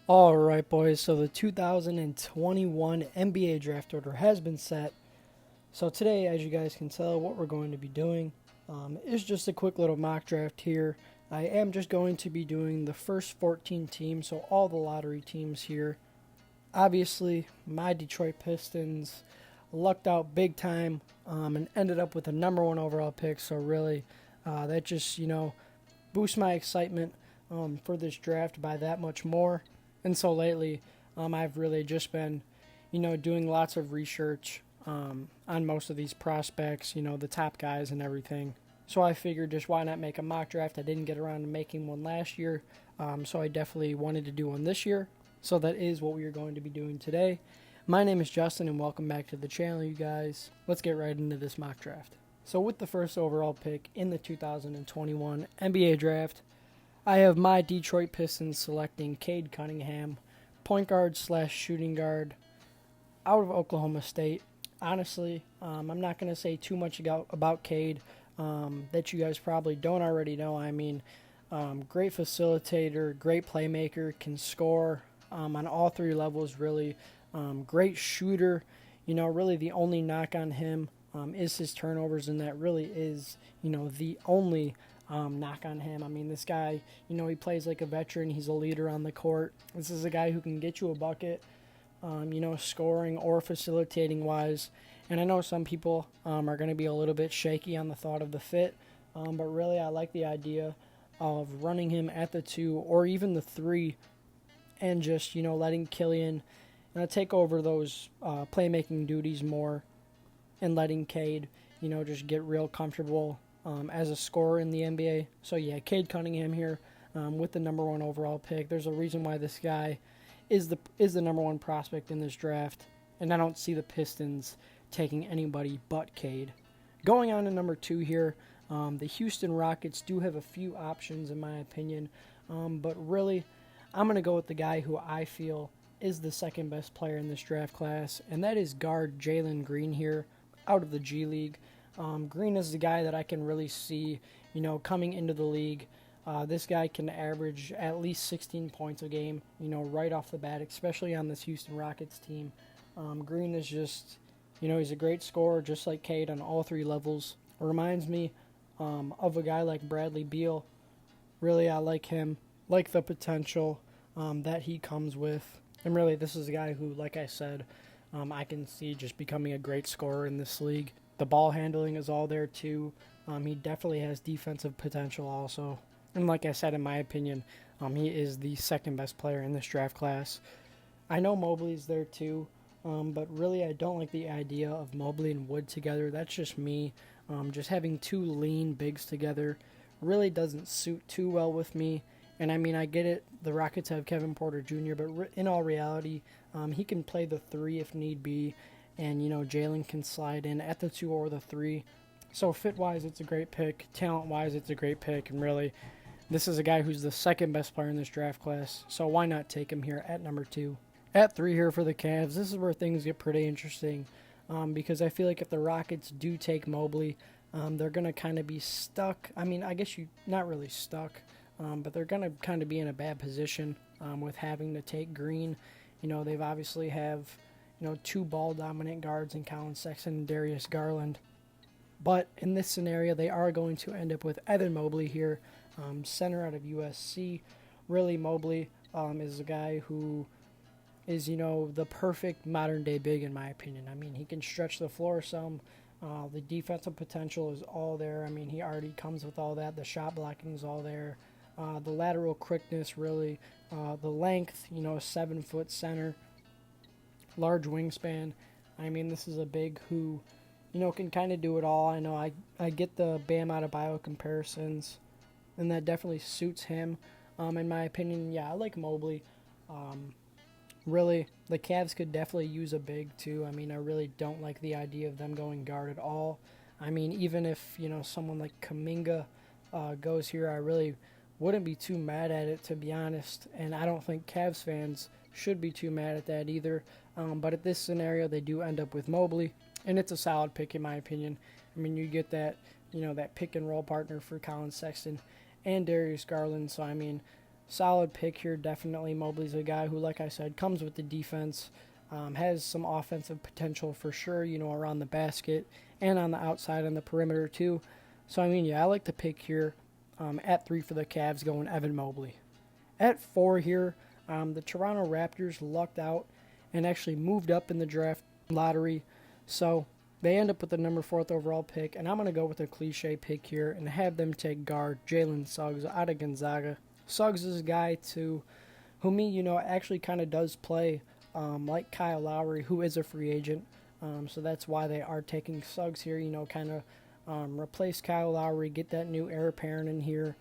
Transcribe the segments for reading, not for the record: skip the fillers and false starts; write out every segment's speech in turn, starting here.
All right, boys. So the 2021 NBA draft order has been set. So today, as you guys can tell, what we're going to be doing is just a quick little mock draft here. I am just going to be doing the first 14 teams, so all the lottery teams here. Obviously, my Detroit Pistons lucked out big time and ended up with a number one overall pick. So really, that just boosts my excitement for this draft by that much more. And so lately, I've really just been, doing lots of research on most of these prospects, the top guys and everything. So I figured just why not make a mock draft? I didn't get around to making one last year, so I definitely wanted to do one this year. So that is what we are going to be doing today. My name is Justin, and welcome back to the channel, you guys. Let's get right into this mock draft. So with the first overall pick in the 2021 NBA draft, I have my Detroit Pistons selecting Cade Cunningham, point guard slash shooting guard, out of Oklahoma State. Honestly, I'm not going to say too much about Cade that you guys probably don't already know. I mean, great facilitator, great playmaker, can score on all three levels, really. Great shooter. Really the only knock on him is his turnovers, and that really is, the only knock on him. I mean, this guy, he plays like a veteran. He's a leader on the court. This is a guy who can get you a bucket, scoring or facilitating wise. And I know some people are going to be a little bit shaky on the thought of the fit, but really I like the idea of running him at the 2 or even the 3 and just, letting Killian take over those playmaking duties more and letting Cade, just get real comfortable as a scorer in the NBA. So yeah, Cade Cunningham here with the number one overall pick. There's a reason why this guy is the number one prospect in this draft, and I don't see the Pistons taking anybody but Cade. Going on to number 2 here, the Houston Rockets do have a few options in my opinion, but really I'm going to go with the guy who I feel is the second best player in this draft class, and that is guard Jalen Green here out of the G League. Green is the guy that I can really see, coming into the league. This guy can average at least 16 points a game, right off the bat, especially on this Houston Rockets team. Green is just, he's a great scorer, just like Cade on all three levels. Reminds me of a guy like Bradley Beal. Really, I like him, like the potential that he comes with. And really, this is a guy who, like I said, I can see just becoming a great scorer in this league. The ball handling is all there, too. He definitely has defensive potential also. And like I said, in my opinion, he is the second best player in this draft class. I know Mobley's there, too. But really, I don't like the idea of Mobley and Wood together. That's just me. Just having two lean bigs together really doesn't suit too well with me. And I mean, I get it. The Rockets have Kevin Porter Jr., but in all reality, he can play the 3 if need be. And, Jalen can slide in at the 2 or the 3. So fit-wise, it's a great pick. Talent-wise, it's a great pick. And really, this is a guy who's the second best player in this draft class. So why not take him here at number 2? At 3 here for the Cavs, this is where things get pretty interesting. Because I feel like if the Rockets do take Mobley, they're going to kind of be stuck. I mean, I guess not really stuck. But they're going to kind of be in a bad position with having to take Green. They've obviously have, 2 ball-dominant guards in Colin Sexton and Darius Garland. But in this scenario, they are going to end up with Evan Mobley here, center out of USC. Really, Mobley is a guy who is, the perfect modern-day big in my opinion. I mean, he can stretch the floor some. The defensive potential is all there. I mean, he already comes with all that. The shot blocking is all there. The lateral quickness, really. The length, 7-foot center. Large wingspan. I mean, this is a big who, can kind of do it all. I know I get the Bam Adebayo comparisons, and that definitely suits him. In my opinion, yeah, I like Mobley. Really, the Cavs could definitely use a big, too. I mean, I really don't like the idea of them going guard at all. I mean, even if, someone like Kuminga goes here, I really wouldn't be too mad at it, to be honest, and I don't think Cavs fans should be too mad at that either. But at this scenario, they do end up with Mobley, and it's a solid pick in my opinion. I mean, you get that, that pick and roll partner for Colin Sexton and Darius Garland. So I mean, solid pick here. Definitely Mobley's a guy who, like I said, comes with the defense, has some offensive potential for sure, around the basket and on the outside on the perimeter too. So, I mean, yeah, I like the pick here. At 3 for the Cavs, going Evan Mobley. At 4 here, the Toronto Raptors lucked out and actually moved up in the draft lottery. So they end up with the number 4th overall pick, and I'm going to go with a cliche pick here and have them take guard Jalen Suggs out of Gonzaga. Suggs is a guy who actually kind of does play like Kyle Lowry, who is a free agent. So that's why they are taking Suggs here, kind of replace Kyle Lowry, get that new heir apparent in here.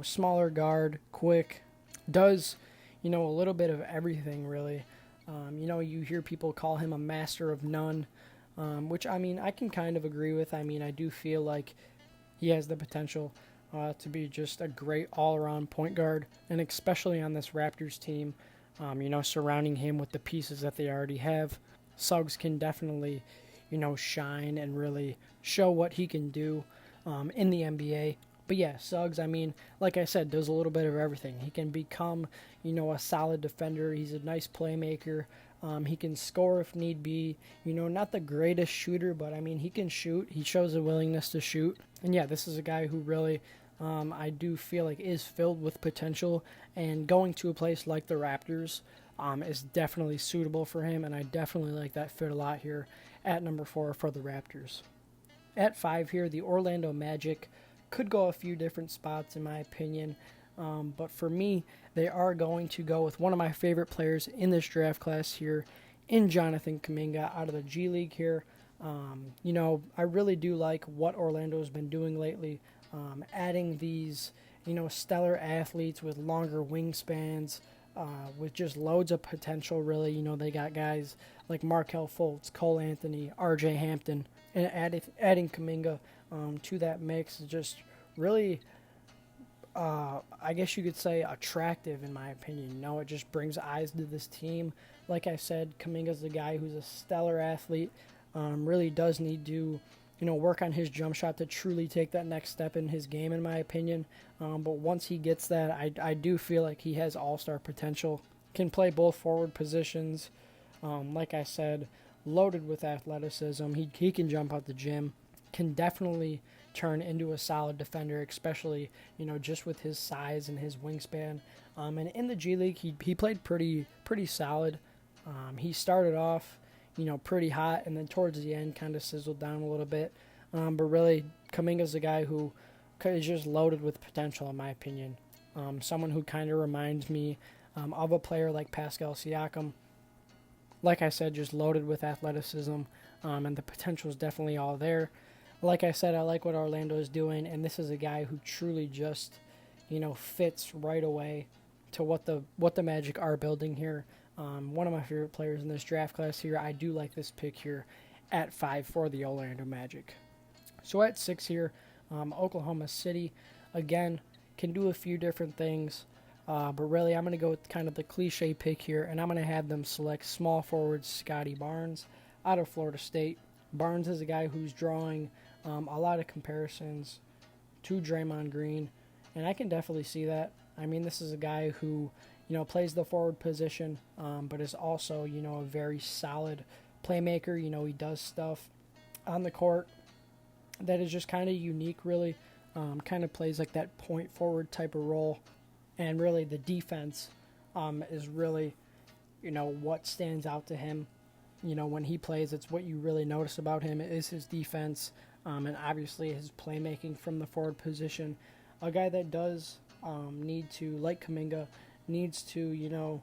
Smaller guard, quick, does, a little bit of everything really. You hear people call him a master of none, which, I mean, I can kind of agree with. I mean, I do feel like he has the potential to be just a great all-around point guard, and especially on this Raptors team, surrounding him with the pieces that they already have. Suggs can definitely, shine and really show what he can do in the NBA. But yeah, Suggs, I mean, like I said, does a little bit of everything. He can become, a solid defender. He's a nice playmaker. He can score if need be. Not the greatest shooter, but I mean, he can shoot. He shows a willingness to shoot. And yeah, this is a guy who really, I do feel like is filled with potential. And going to a place like the Raptors is definitely suitable for him. And I definitely like that fit a lot here at number 4 for the Raptors. At 5 here, the Orlando Magic could go a few different spots in my opinion. But for me, they are going to go with one of my favorite players in this draft class here, in Jonathan Kuminga out of the G League here. I really do like what Orlando's been doing lately, adding these, stellar athletes with longer wingspans, with just loads of potential, really. They got guys like Markelle Fultz, Cole Anthony, R.J. Hampton, and adding Kuminga to that mix is just really, I guess you could say, attractive in my opinion. It just brings eyes to this team. Like I said, Kuminga's the guy who's a stellar athlete, really does need to, work on his jump shot to truly take that next step in his game, in my opinion. But once he gets that, I do feel like he has all-star potential. Can play both forward positions. Like I said, loaded with athleticism. He can jump out the gym. Can definitely turn into a solid defender, especially, just with his size and his wingspan. And in the G League, he played pretty solid. He started off, pretty hot, and then towards the end kind of sizzled down a little bit. But really, Kuminga's a guy who is just loaded with potential, in my opinion. Someone who kind of reminds me of a player like Pascal Siakam. Like I said, just loaded with athleticism, and the potential is definitely all there. Like I said, I like what Orlando is doing, and this is a guy who truly just, fits right away to what the Magic are building here. One of my favorite players in this draft class here. I do like this pick here at 5 for the Orlando Magic. So at 6 here, Oklahoma City, again, can do a few different things, but really I'm going to go with kind of the cliche pick here, and I'm going to have them select small forward Scotty Barnes out of Florida State. Barnes is a guy who's drawing a lot of comparisons to Draymond Green, and I can definitely see that. I mean, this is a guy who, plays the forward position, but is also, a very solid playmaker. He does stuff on the court that is just kind of unique, really. Kind of plays like that point forward type of role, and really the defense is really, what stands out to him. When he plays, it's what you really notice about him is his defense, and obviously his playmaking from the forward position. A guy that does need to, like Kuminga, needs to,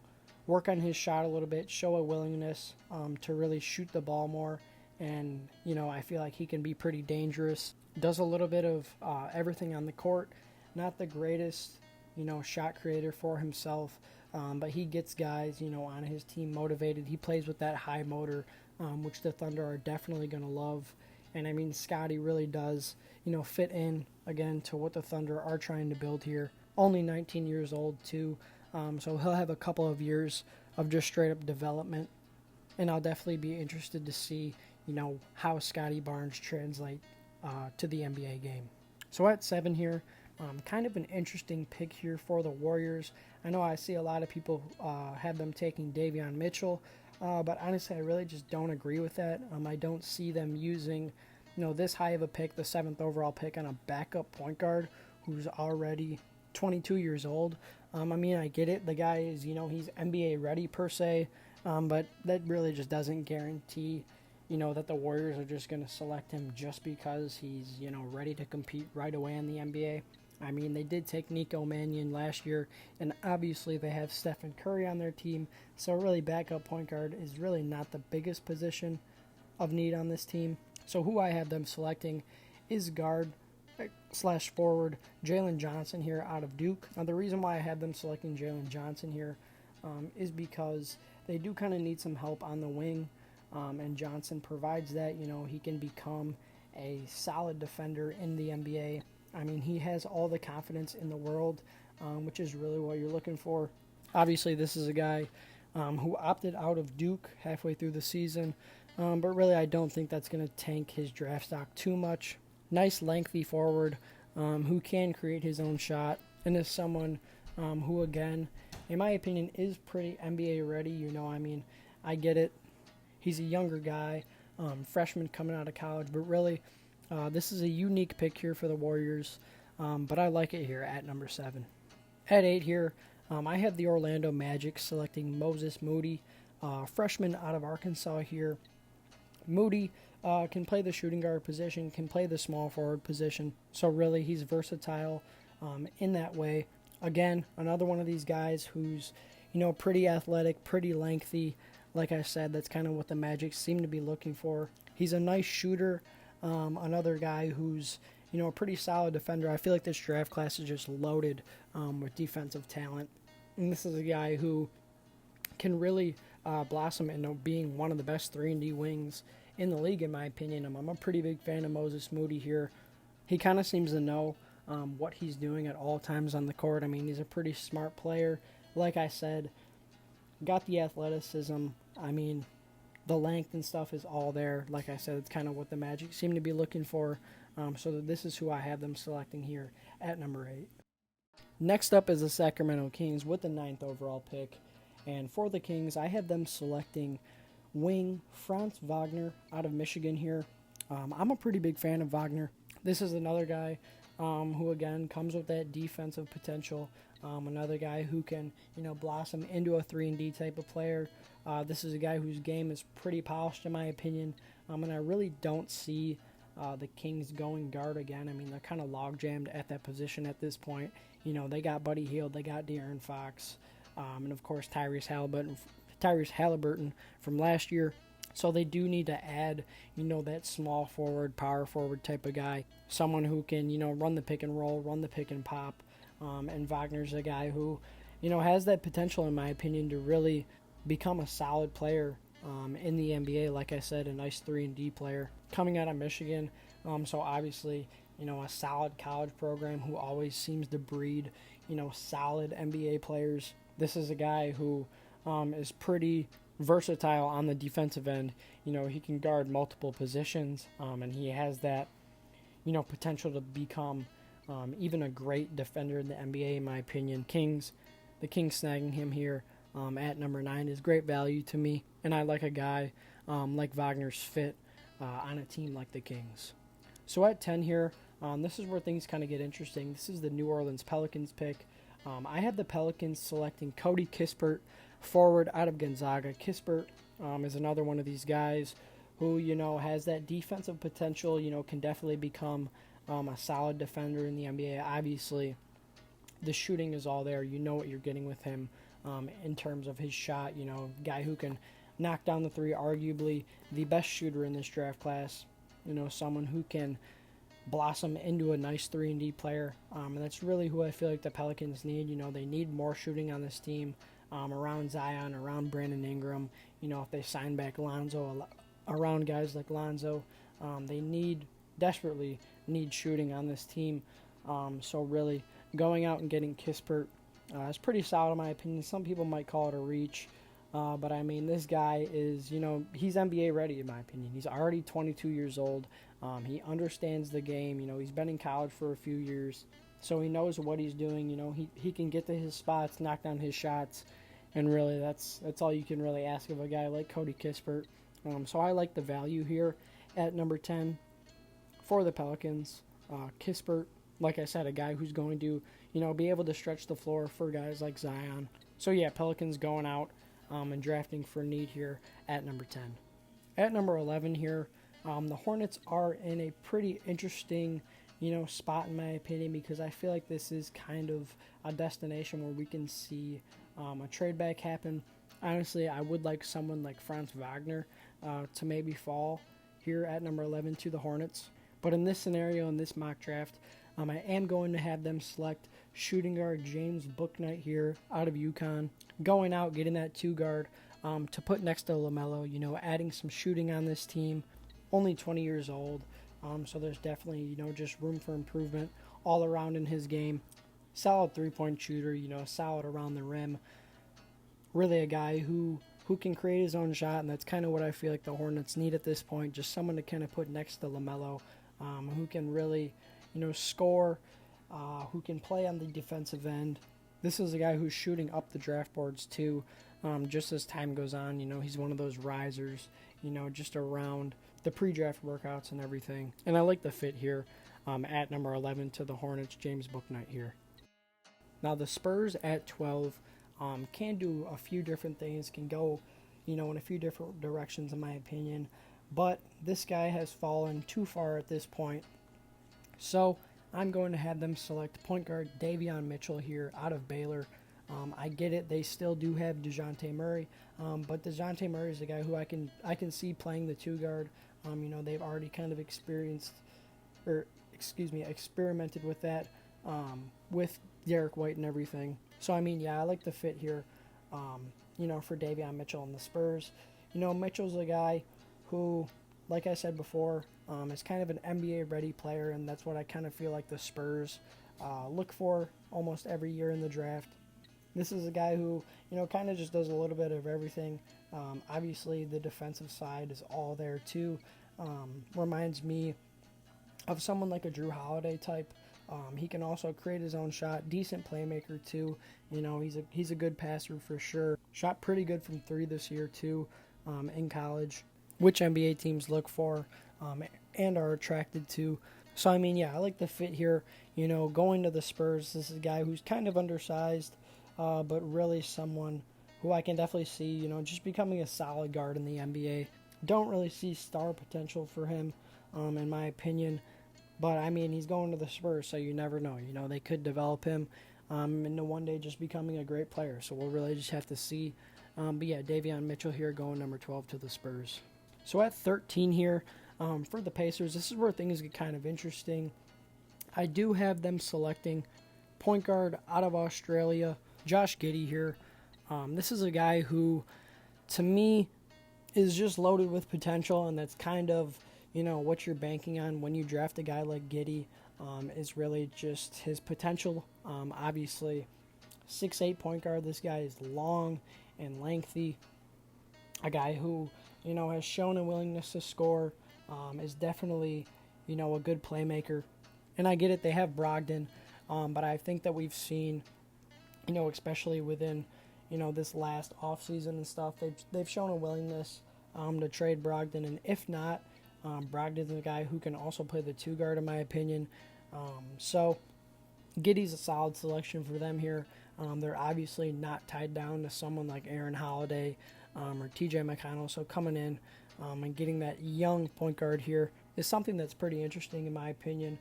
work on his shot a little bit, show a willingness to really shoot the ball more, and, I feel like he can be pretty dangerous. Does a little bit of everything on the court. Not the greatest, shot creator for himself, but he gets guys, on his team motivated. He plays with that high motor, which the Thunder are definitely going to love. And I mean, Scotty really does, fit in, again, to what the Thunder are trying to build here. Only 19 years old, too, so he'll have a couple of years of just straight-up development. And I'll definitely be interested to see, how Scotty Barnes translate to the NBA game. So at 7 here, Kind of an interesting pick here for the Warriors. I know I see a lot of people have them taking Davion Mitchell, but honestly, I really just don't agree with that. I don't see them using, this high of a pick, the 7th overall pick, on a backup point guard who's already 22 years old. I mean, I get it. The guy is, he's NBA ready per se, but that really just doesn't guarantee, that the Warriors are just going to select him just because he's, ready to compete right away in the NBA. I mean, they did take Nico Mannion last year, and obviously they have Stephen Curry on their team, so really backup point guard is really not the biggest position of need on this team. So who I have them selecting is guard slash forward Jalen Johnson here out of Duke. Now, the reason why I have them selecting Jalen Johnson here is because they do kind of need some help on the wing, and Johnson provides that. He can become a solid defender in the NBA. I mean, he has all the confidence in the world, which is really what you're looking for. Obviously, this is a guy who opted out of Duke halfway through the season, but really I don't think that's going to tank his draft stock too much. Nice, lengthy forward who can create his own shot, and is someone who, again, in my opinion, is pretty NBA ready. I mean, I get it. He's a younger guy, freshman coming out of college, but really, this is a unique pick here for the Warriors, but I like it here at number 7. At 8 here, I have the Orlando Magic selecting Moses Moody, freshman out of Arkansas here. Moody can play the shooting guard position, can play the small forward position, so really he's versatile in that way. Again, another one of these guys who's, pretty athletic, pretty lengthy. Like I said, that's kind of what the Magic seem to be looking for. He's a nice shooter. Another guy who's, a pretty solid defender. I feel like this draft class is just loaded with defensive talent. And this is a guy who can really blossom into being one of the best 3-and-D wings in the league, in my opinion. I'm a pretty big fan of Moses Moody here. He kind of seems to know what he's doing at all times on the court. I mean, he's a pretty smart player. Like I said, got the athleticism. I mean, the length and stuff is all there. Like I said, it's kind of what the Magic seem to be looking for. So this is who I have them selecting here at number 8. Next up is the Sacramento Kings with the 9th overall pick. And for the Kings, I have them selecting wing Franz Wagner out of Michigan here. I'm a pretty big fan of Wagner. This is another guy who, again, comes with that defensive potential. Another guy who can, blossom into a 3-and-D type of player. This is a guy whose game is pretty polished, in my opinion. And I really don't see the Kings going guard again. I mean, they're kind of log-jammed at that position at this point. They got Buddy Hield, they got De'Aaron Fox, and, of course, Tyrese Halliburton from last year. So they do need to add, that small forward, power forward type of guy. Someone who can, run the pick and roll, run the pick and pop. And Wagner's a guy who, has that potential, in my opinion, to really become a solid player in the NBA. Like I said, a nice 3-and-D player coming out of Michigan. So obviously, a solid college program who always seems to breed, solid NBA players. This is a guy who is pretty versatile on the defensive end. He can guard multiple positions, and he has that, potential to become even a great defender in the NBA, in my opinion. The Kings snagging him here at number 9 is great value to me, and I like a guy like Wagner's fit on a team like the Kings. So at 10 here, this is where things kind of get interesting. This is the New Orleans Pelicans pick. I have the Pelicans selecting Cody Kispert, forward out of Gonzaga. Kispert is another one of these guys who, has that defensive potential, can definitely become a solid defender in the NBA. Obviously, the shooting is all there. You know what you're getting with him in terms of his shot. Guy who can knock down the three, arguably the best shooter in this draft class. Someone who can blossom into a nice 3-and-D player. And that's really who I feel like the Pelicans need. They need more shooting on this team around Zion, around Brandon Ingram. If they sign back Lonzo, around guys like Lonzo, they desperately need shooting on this team. So really, going out and getting Kispert is pretty solid in my opinion. Some people might call it a reach. But I mean, this guy is, he's NBA ready in my opinion. He's already 22 years old. He understands the game. He's been in college for a few years. so he knows what he's doing. He can get to his spots, knock down his shots, and really that's all you can really ask of a guy like Cody Kispert. So I like the value here at number 10 for the Pelicans. Kispert, like I said, a guy who's going to be able to stretch the floor for guys like Zion. So yeah, Pelicans going out and drafting for need here at number 10. At number 11 here, the Hornets are in a pretty interesting spot in my opinion, because I feel like this is kind of a destination where we can see a trade back happen. Honestly, I would like someone like Franz Wagner to maybe fall here at number 11 to the Hornets. But in this scenario, in this mock draft, I am going to have them select shooting guard James Bouknight here out of UConn, going out, getting that 2 guard to put next to LaMelo, adding some shooting on this team. Only 20 years old, so there's definitely, just room for improvement all around in his game. Solid three-point shooter, solid around the rim. Really a guy who can create his own shot, and that's kind of what I feel like the Hornets need at this point, just someone to kind of put next to LaMelo, who can really, score, who can play on the defensive end. This is a guy who's shooting up the draft boards too, just as time goes on. He's one of those risers, just around the pre-draft workouts and everything. And I like the fit here at number 11 to the Hornets, James Bouknight here. Now the Spurs at 12 can do a few different things, can go, in a few different directions in my opinion. But this guy has fallen too far at this point. So I'm going to have them select point guard Davion Mitchell here out of Baylor. I get it, they still do have DeJounte Murray, but DeJounte Murray is a guy who I can see playing the 2 guard. They've already kind of experimented with that with Derek White and everything. So I like the fit here, for Davion Mitchell and the Spurs. Mitchell's a guy who, like I said before, is kind of an NBA ready player, and that's what I kind of feel like the Spurs look for almost every year in the draft. This is a guy who, kind of just does a little bit of everything. Obviously, the defensive side is all there too. Reminds me of someone like a Drew Holiday type. He can also create his own shot. Decent playmaker too. He's a good passer for sure. Shot pretty good from 3 this year too, in college, which NBA teams look for and are attracted to. So I like the fit here. Going to the Spurs, this is a guy who's kind of undersized, but really someone who I can definitely see, just becoming a solid guard in the NBA. Don't really see star potential for him, in my opinion. But, he's going to the Spurs, so you never know. They could develop him into one day just becoming a great player. So we'll really just have to see. But, yeah, Davion Mitchell here going number 12 to the Spurs. So at 13 here, for the Pacers, this is where things get kind of interesting. I do have them selecting point guard out of Australia, Josh Giddey here. This is a guy who, to me, is just loaded with potential, and that's kind of, what you're banking on when you draft a guy like Giddey, is really just his potential. Obviously, 6'8" point guard. This guy is long and lengthy. A guy who, has shown a willingness to score, is definitely, a good playmaker. And I get it, they have Brogdon, but I think that we've seen, especially within, this last offseason and stuff, they've shown a willingness to trade Brogdon. And if not, Brogdon's a guy who can also play the 2 guard, in my opinion. So Giddey's a solid selection for them here. They're obviously not tied down to someone like Aaron Holiday or TJ McConnell. So coming in and getting that young point guard here is something that's pretty interesting, in my opinion.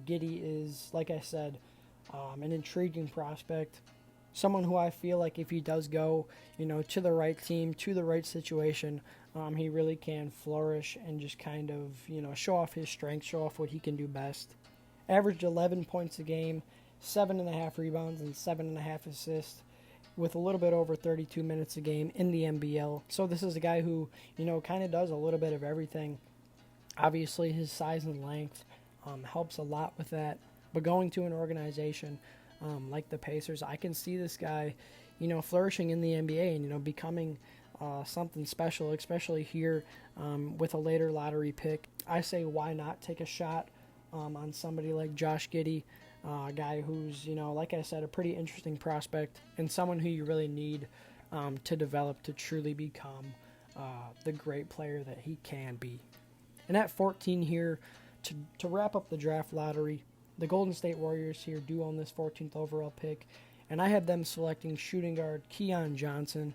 Giddey is, like I said, an intriguing prospect. Someone who I feel like if he does go, to the right team, to the right situation, he really can flourish and just kind of, show off his strengths, show off what he can do best. Averaged 11 points a game, 7.5 rebounds, and 7.5 assists with a little bit over 32 minutes a game in the NBL. So this is a guy who, kind of does a little bit of everything. Obviously, his size and length helps a lot with that. But going to an organization like the Pacers, I can see this guy, flourishing in the NBA and, becoming something special, especially here with a later lottery pick. I say, why not take a shot on somebody like Josh Giddey? A guy who's, like I said, a pretty interesting prospect and someone who you really need to develop to truly become the great player that he can be. And at 14 here, to wrap up the draft lottery, the Golden State Warriors here do own this 14th overall pick, and I have them selecting shooting guard Keon Johnson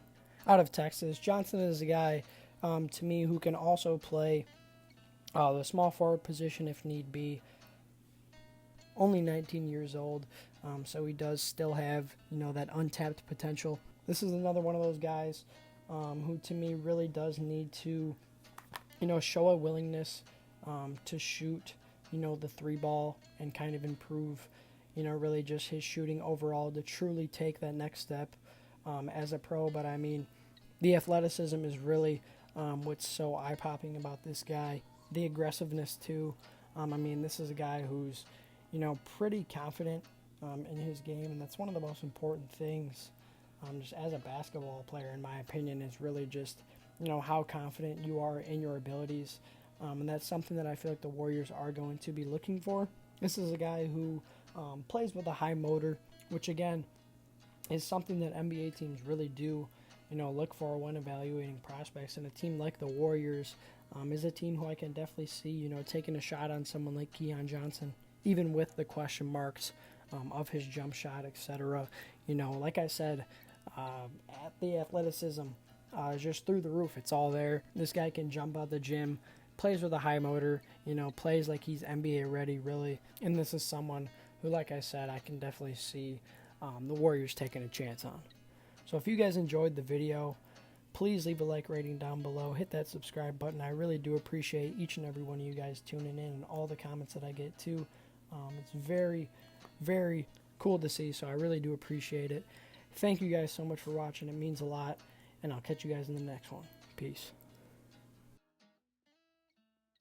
out of Texas. Johnson is a guy, to me, who can also play the small forward position if need be. Only 19 years old, so he does still have, that untapped potential. This is another one of those guys who, to me, really does need to, show a willingness to shoot, the three ball and kind of improve, really just his shooting overall to truly take that next step as a pro. But I mean, the athleticism is really what's so eye-popping about this guy. The aggressiveness too. I mean, this is a guy who's, pretty confident in his game, and that's one of the most important things just as a basketball player, in my opinion, is really just, how confident you are in your abilities. And that's something that I feel like the Warriors are going to be looking for. This is a guy who plays with a high motor, which, again, is something that NBA teams really do, look for when evaluating prospects. And a team like the Warriors is a team who I can definitely see, taking a shot on someone like Keon Johnson, even with the question marks of his jump shot, etc. Like I said, at the athleticism, just through the roof. It's all there. This guy can jump out the gym, plays with a high motor, plays like he's NBA ready, really. And this is someone who, like I said, I can definitely see the Warriors taking a chance on. So if you guys enjoyed the video, please leave a like rating down below. Hit that subscribe button. I really do appreciate each and every one of you guys tuning in and all the comments that I get too. It's very, very cool to see, so I really do appreciate it. Thank you guys so much for watching. It means a lot, and I'll catch you guys in the next one. Peace.